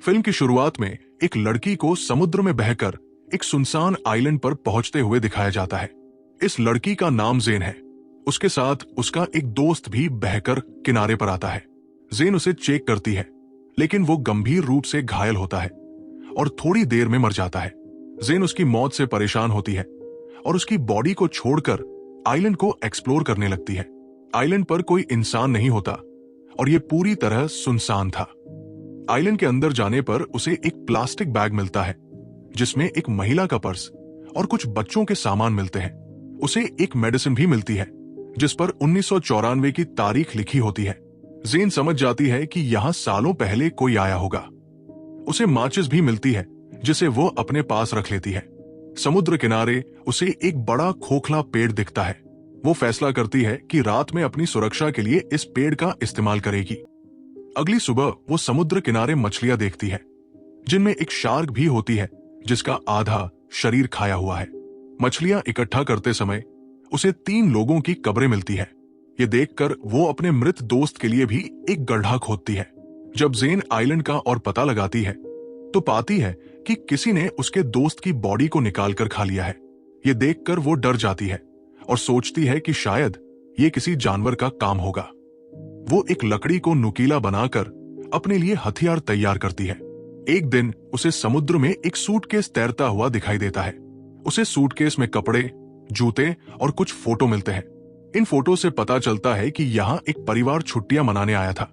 Film की शुरुआत में एक लड़की को समुद्र में बहकर एक सुनसान आइलैंड पर पहुंचते हुए दिखाया जाता है। इस लड़की का नाम जेन है। उसके साथ उसका एक दोस्त भी बहकर किनारे पर आता है। जेन उसे चेक करती है, लेकिन वो गंभीर रूप से घायल होता है और थोड़ी देर में मर जाता है। जेन उसकी मौत से परेशान होती है और उसकी बॉडी को छोड़कर आइलैंड को एक्सप्लोर करने लगती है। आइलैंड पर कोई इंसान नहीं होता और यह पूरी तरह सुनसान था। आइलैंड के अंदर जाने पर उसे एक प्लास्टिक बैग मिलता है जिसमें एक महिला का पर्स और कुछ बच्चों के सामान मिलते हैं। उसे एक मेडिसिन भी मिलती है जिस पर 1994 की तारीख लिखी होती है। जेन समझ जाती है कि यहां सालों पहले कोई आया होगा। उसे माचिस भी मिलती है जिसे वो अपने पास रख लेती है। समुद्र किनारे उसे एक बड़ा खोखला पेड़ दिखता है। वो फैसला करती है कि रात में अपनी सुरक्षा के लिए इस पेड़ का इस्तेमाल करेगी। अगली सुबह वो समुद्र किनारे मछलियां देखती है जिनमें एक शार्क भी होती है जिसका आधा शरीर खाया हुआ है। मछलियां इकट्ठा करते समय उसे 3 लोगों की कब्रें मिलती है। ये देखकर वो अपने मृत दोस्त के लिए भी एक गड्ढा खोदती है। जब जेन आइलैंड का और पता लगाती है तो पाती है कि किसी ने उसके दोस्त की बॉडी को निकालकर खा लिया है। ये देखकर वो डर जाती है और सोचती है कि शायद ये किसी जानवर का काम होगा। वो एक लकड़ी को नुकीला बनाकर अपने लिए हथियार तैयार करती है। एक दिन उसे समुद्र में एक सूटकेस तैरता हुआ दिखाई देता है। उसे सूटकेस में कपड़े, जूते और कुछ फोटो मिलते हैं। इन फोटो से पता चलता है कि यहाँ एक परिवार छुट्टियां मनाने आया था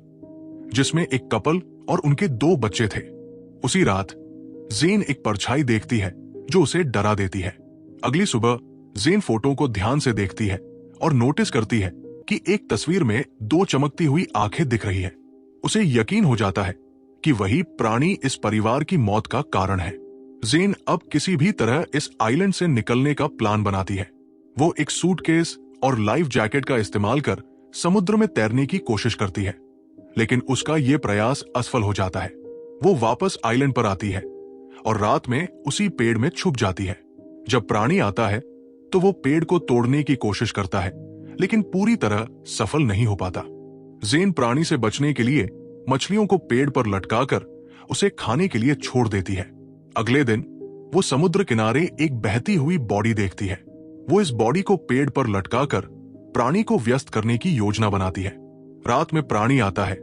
जिसमें एक कपल और उनके 2 बच्चे थे। उसी रात जेन एक परछाई देखती है जो उसे डरा देती है। अगली सुबह जेन फोटो को ध्यान से देखती है और नोटिस करती है कि एक तस्वीर में 2 चमकती हुई आंखें दिख रही है। उसे यकीन हो जाता है कि वही प्राणी इस परिवार की मौत का कारण है। जेन अब किसी भी तरह इस आइलैंड से निकलने का प्लान बनाती है। वो एक सूटकेस और लाइफ जैकेट का इस्तेमाल कर समुद्र में तैरने की कोशिश करती है, लेकिन उसका ये प्रयास असफल हो जाता है। वो वापस आइलैंड पर आती है और रात में उसी पेड़ में छुप जाती है। जब प्राणी आता है तो वो पेड़ को तोड़ने की कोशिश करता है, लेकिन पूरी तरह सफल नहीं हो पाता। जेन प्राणी से बचने के लिए मछलियों को पेड़ पर लटकाकर उसे खाने के लिए छोड़ देती है। अगले दिन वो समुद्र किनारे एक बहती हुई बॉडी देखती है। वो इस बॉडी को पेड़ पर लटकाकर प्राणी को व्यस्त करने की योजना बनाती है। रात में प्राणी आता है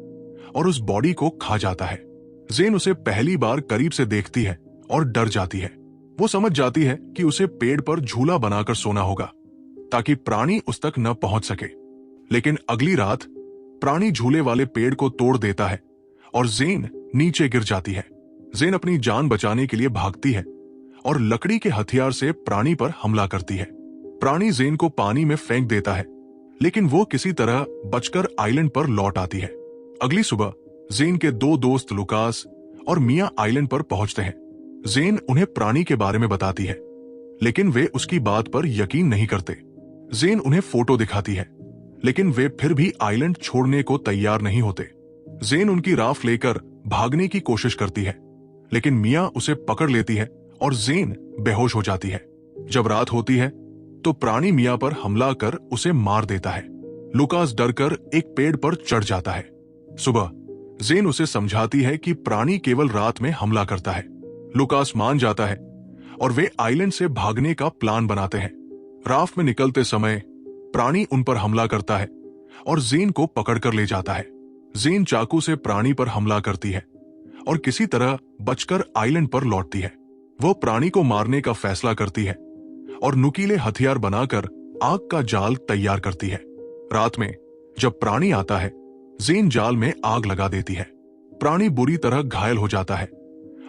और उस बॉडी को खा जाता है। जेन उसे पहली बार करीब से देखती है और डर जाती है। वो समझ जाती है कि उसे पेड़ पर झूला बनाकर सोना होगा ताकि प्राणी उस तक न पहुंच सके। लेकिन अगली रात प्राणी झूले वाले पेड़ को तोड़ देता है और जेन नीचे गिर जाती है। जेन अपनी जान बचाने के लिए भागती है और लकड़ी के हथियार से प्राणी पर हमला करती है। प्राणी जेन को पानी में फेंक देता है, लेकिन वो किसी तरह बचकर आइलैंड पर लौट आती है। अगली सुबह जेन के 2 दोस्त लुकास और मिया आइलैंड पर पहुंचते हैं। जेन उन्हें प्राणी के बारे में बताती है, लेकिन वे उसकी बात पर यकीन नहीं करते। जेन उन्हें फोटो दिखाती है, लेकिन वे फिर भी आइलैंड छोड़ने को तैयार नहीं होते। जेन उनकी राफ्ट लेकर भागने की कोशिश करती है, लेकिन मिया उसे पकड़ लेती है और जेन बेहोश हो जाती है। जब रात होती है तो प्राणी मिया पर हमला कर उसे मार देता है। लुकास डरकर एक पेड़ पर चढ़ जाता है। सुबह जेन उसे समझाती है कि प्राणी केवल रात में हमला करता है। लुकास मान जाता है और वे आइलैंड से भागने का प्लान बनाते हैं। राफ्ट में निकलते समय प्राणी उन पर हमला करता है और जेन को पकड़कर ले जाता है। जेन चाकू से प्राणी पर हमला करती है और किसी तरह बचकर आइलैंड पर लौटती है। वो प्राणी को मारने का फैसला करती है और नुकीले हथियार बनाकर आग का जाल तैयार करती है। रात में जब प्राणी आता है, जेन जाल में आग लगा देती है। प्राणी बुरी तरह घायल हो जाता है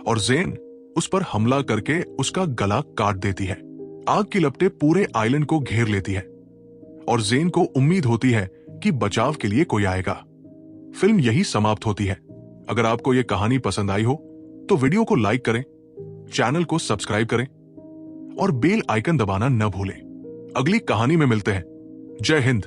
और जेन उस पर हमला करके उसका गला काट देती है। आग की लपटें पूरे आइलैंड को घेर लेती है और जेन को उम्मीद होती है कि बचाव के लिए कोई आएगा। फिल्म यही समाप्त होती है। अगर आपको यह कहानी पसंद आई हो तो वीडियो को लाइक करें, चैनल को सब्सक्राइब करें और बेल आइकन दबाना न भूलें। अगली कहानी में मिलते हैं। जय हिंद।